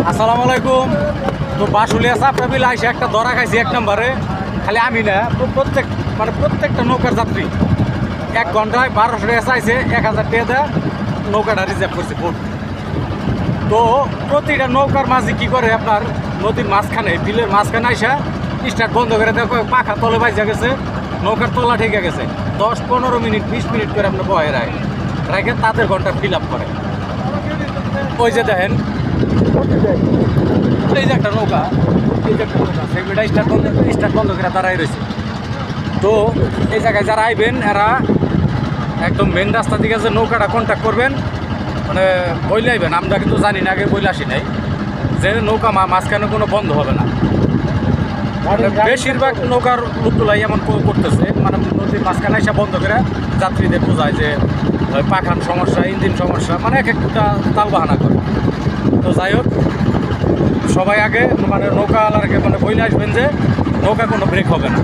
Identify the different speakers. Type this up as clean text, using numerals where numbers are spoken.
Speaker 1: আসসালামু আলাইকুম। তো বাসুলিয়া চাপড়া বিল আইসে একটা ধরা খাইছি এক নম্বরে। খালি আমি না, প্রত্যেকটা নৌকার যাত্রী 1 ঘন্টায় 1200 টাকা চাইছে, 1000 টাকা দেয় নৌকাটা রিজার্ভ করছে বোট। তো প্রতিটা নৌকার মাঝে কি করে আপনার নদীর মাঝখানে, বিলের মাঝখানে আইসা স্টার্ট বন্ধ করে দেখো পাখা তলে বাইজা গেছে, নৌকার তলা ঠেকে গেছে। 10-15 মিনিট 20 মিনিট করে আপনার বয়ে রাখে তাদের ঘন্টা ফিল আপ করে। ওই যে দেখেন, এই যে একটা নৌকা, সেগুলো স্টার্ট বন্ধ করে দাঁড়াই রয়েছে। তো এই জায়গায় যারা আইবেন এরা একদম মেন রাস্তা দিকে যে নৌকাটা কন্ট্যাক্ট করবেন, মানে বইলে আইবেন। আমরা কিন্তু জানি না, আগে বইলে আসি নাই যে নৌকা মাঝখানে কোনো বন্ধ হবে না। বেশিরভাগ নৌকার লোকগুলাই এমন করতেছে, মানে নদীর মাঝখানে এসে বন্ধ করে যাত্রীদের বোঝায় যে পাখান সমস্যা, ইঞ্জিন সমস্যা, মানে এক একটা তাল বাহানা করে। তো যাই হোক, সবাই আগে মানে নৌকাওয়ালাকে মানে বইলে আসবেন যে নৌকা কোনো ব্রেক হবে না।